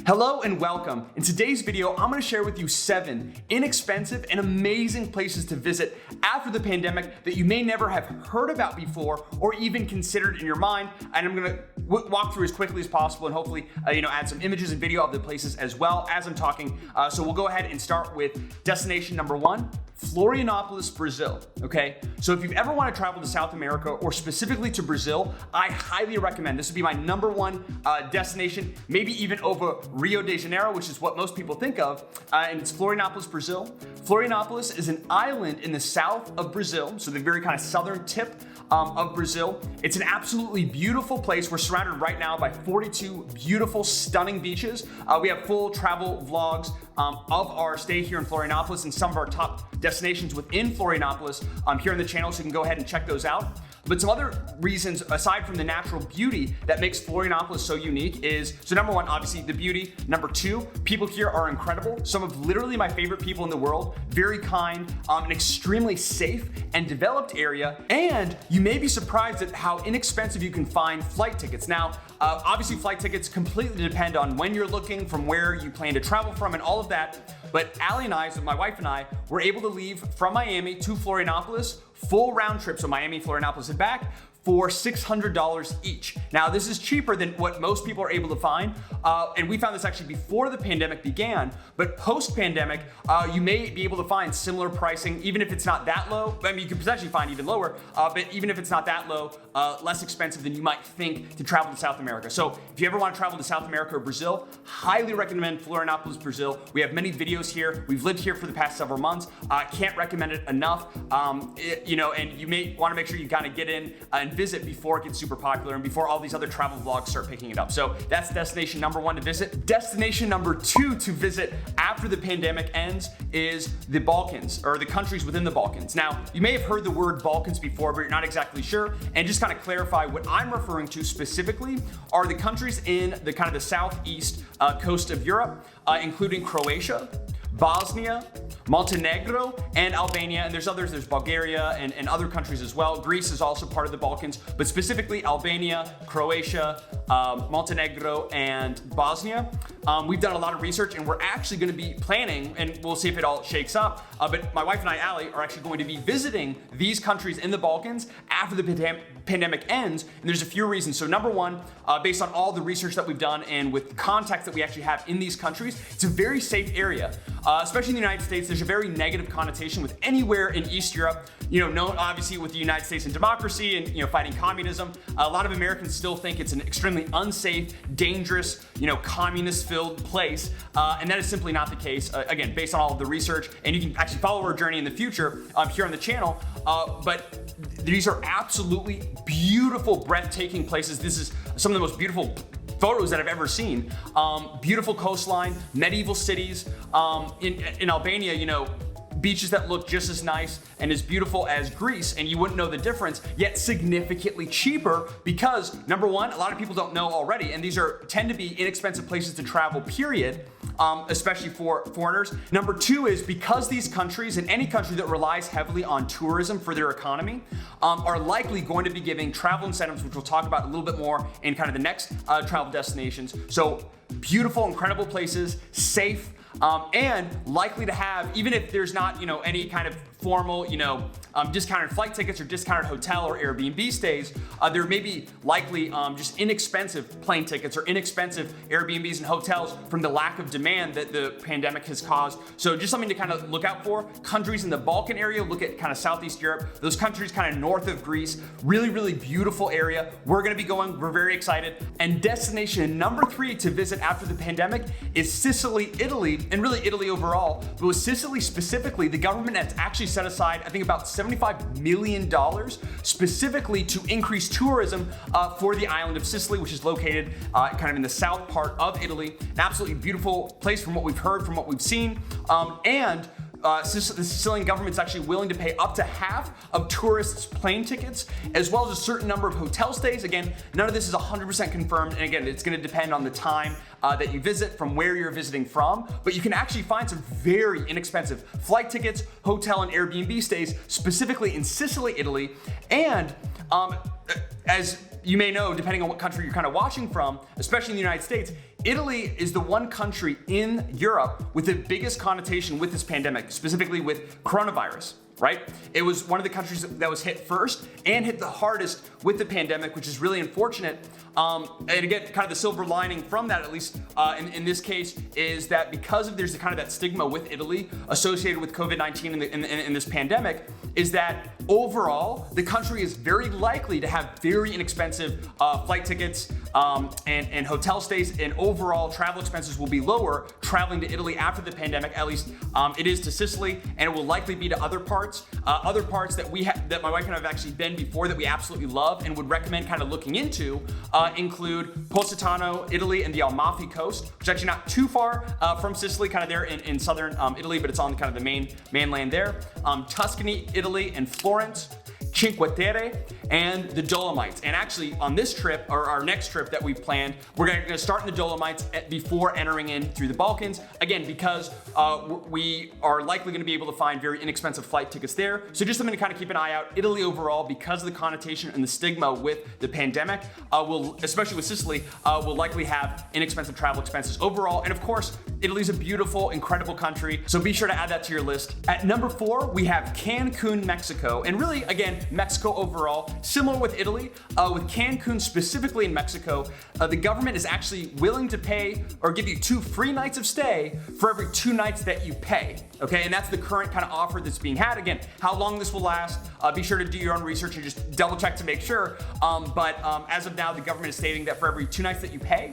Hello and welcome. In today's video, I'm going to share with you 7 inexpensive and amazing places to visit after the pandemic that you may never have heard about before or even considered in your mind. And I'm going to walk through as quickly as possible and hopefully add some images and video of the places as well as I'm talking. So we'll go ahead and start with destination number 1. Florianópolis, Brazil. Okay, so if you've ever want to travel to South America or specifically to Brazil, I highly recommend this would be my number 1 destination, maybe even over Rio de Janeiro, which is what most people think of, and it's Florianópolis, Brazil. Florianópolis is an island in the south of Brazil, so the very kind of southern tip of Brazil. It's an absolutely beautiful place. We're surrounded right now by 42 beautiful, stunning beaches. We have full travel vlogs of our stay here in Florianópolis and some of our top destinations within Florianópolis here on the channel, so you can go ahead and check those out. But some other reasons, aside from the natural beauty that makes Florianópolis so unique is, so number 1, obviously the beauty. Number 2, people here are incredible. Some of literally my favorite people in the world, very kind, an extremely safe and developed area. And you may be surprised at how inexpensive you can find flight tickets. Now, obviously flight tickets completely depend on when you're looking, from where you plan to travel from and all of that. But Allie and I, so my wife and I, were able to leave from Miami to Florianópolis, full round trip, so Miami, Florianópolis and back, for $600 each. Now, this is cheaper than what most people are able to find, and we found this actually before the pandemic began, but post-pandemic, you may be able to find similar pricing, even if it's not that low. I mean, you could potentially find even lower, but even if it's not that low, less expensive than you might think to travel to South America. So if you ever want to travel to South America or Brazil, highly recommend Florianópolis, Brazil. We have many videos here. We've lived here for the past several months. Can't recommend it enough. And you may want to make sure you kind of get in and visit before it gets super popular and before all these other travel vlogs start picking it up. So that's destination number 1 to visit. Destination number 2 to visit after the pandemic ends is the Balkans, or the countries within the Balkans. Now, you may have heard the word Balkans before, but you're not exactly sure. And just kind of clarify, what I'm referring to specifically are the countries in the kind of the southeast coast of Europe, including Croatia, Bosnia, Montenegro, and Albania, and there's others, there's Bulgaria and other countries as well. Greece is also part of the Balkans, but specifically Albania, Croatia, Montenegro, and Bosnia. We've done a lot of research and we're actually going to be planning, and we'll see if it all shakes up, but my wife and I, Allie, are actually going to be visiting these countries in the Balkans after the pandemic ends, and there's a few reasons. So number 1, based on all the research that we've done and with contacts that we actually have in these countries, it's a very safe area. Especially in the United States, there's a very negative connotation with anywhere in East Europe, known obviously with the United States and democracy and, fighting communism. A lot of Americans still think it's an extremely unsafe, dangerous, communist-filled place. And that is simply not the case, again, based on all of the research. And you can actually follow our journey in the future here on the channel. But these are absolutely beautiful, breathtaking places. This is some of the most beautiful photos that I've ever seen. Beautiful coastline, medieval cities. In Albania, beaches that look just as nice and as beautiful as Greece, and you wouldn't know the difference, yet significantly cheaper because, number 1, a lot of people don't know already, and these tend to be inexpensive places to travel, period, especially for foreigners. Number 2 is because these countries, and any country that relies heavily on tourism for their economy, are likely going to be giving travel incentives, which we'll talk about a little bit more in kind of the next travel destinations. So beautiful, incredible places, safe, and likely to have, even if there's not, any kind of formal, discounted flight tickets or discounted hotel or Airbnb stays, there may be likely just inexpensive plane tickets or inexpensive Airbnbs and hotels from the lack of demand that the pandemic has caused. So just something to kind of look out for. Countries in the Balkan area, look at kind of Southeast Europe, those countries kind of north of Greece, really, really beautiful area. We're going to be going, we're very excited. And destination number 3 to visit after the pandemic is Sicily, Italy, and really Italy overall. But with Sicily specifically, the government has actually set aside, I think, about $75 million specifically to increase tourism for the island of Sicily, which is located kind of in the south part of Italy. An absolutely beautiful place from what we've heard, from what we've seen. The Sicilian government's actually willing to pay up to half of tourists' plane tickets, as well as a certain number of hotel stays. Again, none of this is 100% confirmed, and again, it's going to depend on the time that you visit, from where you're visiting from, but you can actually find some very inexpensive flight tickets, hotel and Airbnb stays, specifically in Sicily, Italy. And as you may know, depending on what country you're kind of watching from, especially in the United States, Italy is the one country in Europe with the biggest connotation with this pandemic, specifically with coronavirus, right? It was one of the countries that was hit first and hit the hardest with the pandemic, which is really unfortunate. And again, kind of the silver lining from that, at least in this case, is that because of there's kind of that stigma with Italy associated with COVID-19 in this pandemic, is that overall the country is very likely to have very inexpensive flight tickets and hotel stays, and overall travel expenses will be lower traveling to Italy after the pandemic. At least it is to Sicily, and it will likely be to other parts that we have, that my wife and I have actually been before, that we absolutely love and would recommend kind of looking into, include Positano, Italy, and the Amalfi Coast, which is actually not too far from Sicily, kind of there in southern Italy, but it's on kind of the mainland there. Tuscany, Italy, and Florence, Cinque Terre, and the Dolomites. And actually on this trip, or our next trip that we've planned, we're gonna start in the Dolomites before entering in through the Balkans. Again, because we are likely gonna be able to find very inexpensive flight tickets there. So just something to kind of keep an eye out. Italy overall, because of the connotation and the stigma with the pandemic, will, especially with Sicily, will likely have inexpensive travel expenses overall. And of course, Italy's a beautiful, incredible country, so be sure to add that to your list. At number 4, we have Cancun, Mexico. And really, again, Mexico overall, similar with Italy, with Cancun specifically in Mexico, the government is actually willing to pay or give you 2 free nights of stay for every 2 nights that you pay, okay? And that's the current kind of offer that's being had. Again, how long this will last, be sure to do your own research and just double check to make sure. But as of now, the government is stating that for every 2 nights that you pay,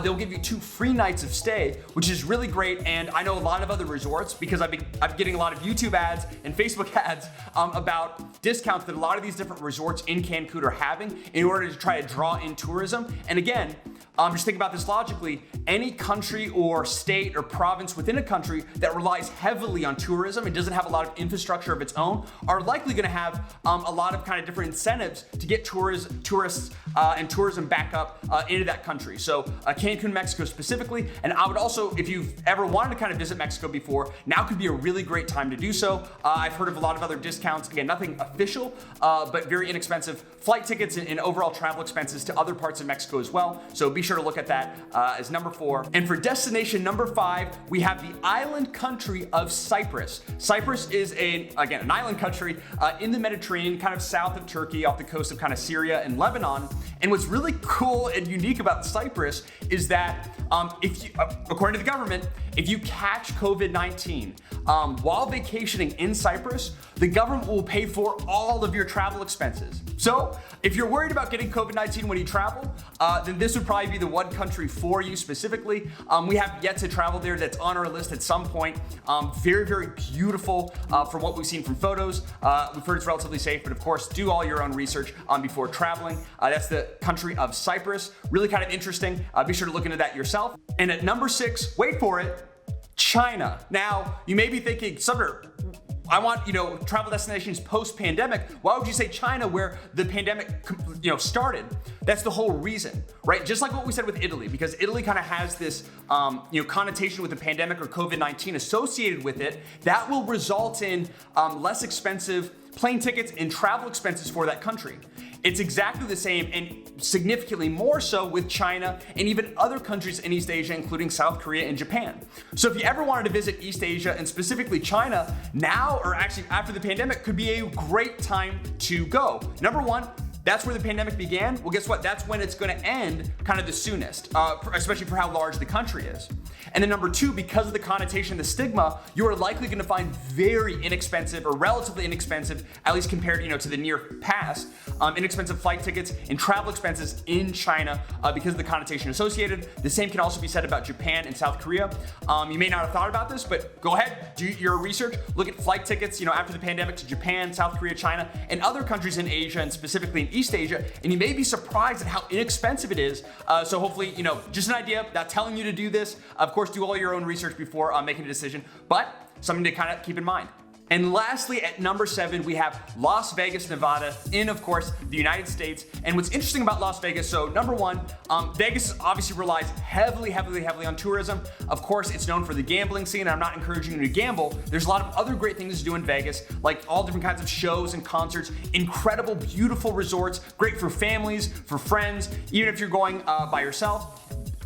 they'll give you 2 free nights of stay, which is really great. And I know a lot of other resorts, because I'm getting a lot of YouTube ads and Facebook ads about discounts that a lot of these different resorts in Cancun are having in order to try to draw in tourism. And again, just think about this logically. Any country or state or province within a country that relies heavily on tourism and doesn't have a lot of infrastructure of its own are likely going to have a lot of kind of different incentives to get tourists and tourism back up into that country. So Cancun, Mexico specifically. And I would also, if you've ever wanted to kind of visit Mexico before, now could be a really great time to do so. I've heard of a lot of other discounts. Again, nothing official, but very inexpensive flight tickets and overall travel expenses to other parts of Mexico as well. So be sure to look at that as number 4. And for destination number 5, we have the island country of Cyprus. Cyprus is again, an island country in the Mediterranean, kind of south of Turkey, off the coast of kind of Syria and Lebanon. And what's really cool and unique about Cyprus is that if you, according to the government, if you catch COVID-19 while vacationing in Cyprus, the government will pay for all of your travel expenses. So if you're worried about getting COVID-19 when you travel, then this would probably be the one country for you specifically. We have yet to travel there. That's on our list at some point. Very, very beautiful from what we've seen from photos. We've heard it's relatively safe, but of course, do all your own research before traveling. That's the country of Cyprus. Really kind of interesting. Be sure to look into that yourself. And at number 6, wait for it, China. Now, you may be thinking, Sumner, I want, travel destinations post-pandemic. Why would you say China, where the pandemic, started? That's the whole reason, right? Just like what we said with Italy, because Italy kind of has this, connotation with the pandemic or COVID-19 associated with it, that will result in less expensive plane tickets and travel expenses for that country. It's exactly the same, and significantly more so with China and even other countries in East Asia, including South Korea and Japan. So if you ever wanted to visit East Asia and specifically China, now or actually after the pandemic could be a great time to go. Number 1, that's where the pandemic began. Well, guess what? That's when it's going to end kind of the soonest, especially for how large the country is. And then number 2, because of the connotation, the stigma, you are likely going to find very inexpensive or relatively inexpensive, at least compared, to the near past, inexpensive flight tickets and travel expenses in China because of the connotation associated. The same can also be said about Japan and South Korea. You may not have thought about this, but go ahead, do your research, look at flight tickets, after the pandemic to Japan, South Korea, China, and other countries in Asia and specifically in East Asia, and you may be surprised at how inexpensive it is. So hopefully, just an idea, not telling you to do this. Of course, do all your own research before making a decision, but something to kind of keep in mind. And lastly, at number 7, we have Las Vegas, Nevada, in, of course, the United States. And what's interesting about Las Vegas, so number 1, Vegas obviously relies heavily on tourism. Of course, it's known for the gambling scene. I'm not encouraging you to gamble. There's a lot of other great things to do in Vegas, like all different kinds of shows and concerts, incredible, beautiful resorts, great for families, for friends, even if you're going by yourself.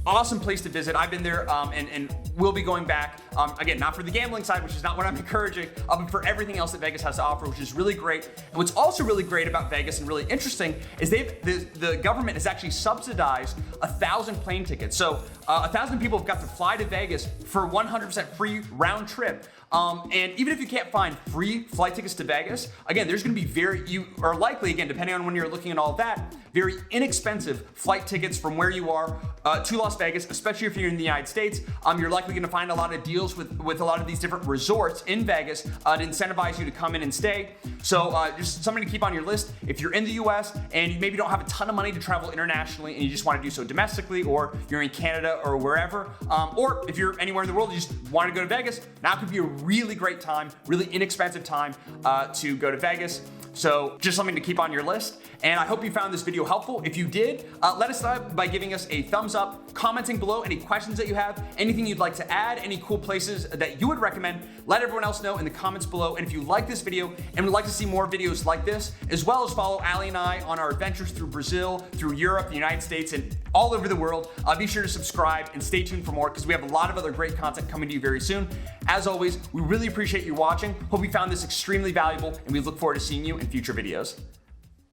Awesome place to visit. I've been there and will be going back. Again, not for the gambling side, which is not what I'm encouraging, but for everything else that Vegas has to offer, which is really great. And what's also really great about Vegas and really interesting is the government has actually subsidized 1,000 plane tickets. So 1,000 people have got to fly to Vegas for 100% free round trip. And even if you can't find free flight tickets to Vegas, again, there's gonna be you are likely, again, depending on when you're looking at all that, very inexpensive flight tickets from where you are to Las Vegas, especially if you're in the United States. You're likely gonna find a lot of deals with a lot of these different resorts in Vegas to incentivize you to come in and stay. So just something to keep on your list. If you're in the US and you maybe don't have a ton of money to travel internationally and you just wanna do so domestically, or you're in Canada or wherever, or if you're anywhere in the world, you just wanna go to Vegas, now could be a really great time, really inexpensive time to go to Vegas. So just something to keep on your list. And I hope you found this video helpful. If you did, let us know by giving us a thumbs up, commenting below any questions that you have, anything you'd like to add, any cool places that you would recommend. Let everyone else know in the comments below. And if you like this video and would like to see more videos like this, as well as follow Ali and I on our adventures through Brazil, through Europe, the United States, and all over the world, be sure to subscribe and stay tuned for more, because we have a lot of other great content coming to you very soon. As always, we really appreciate you watching. Hope you found this extremely valuable, and we look forward to seeing you in future videos.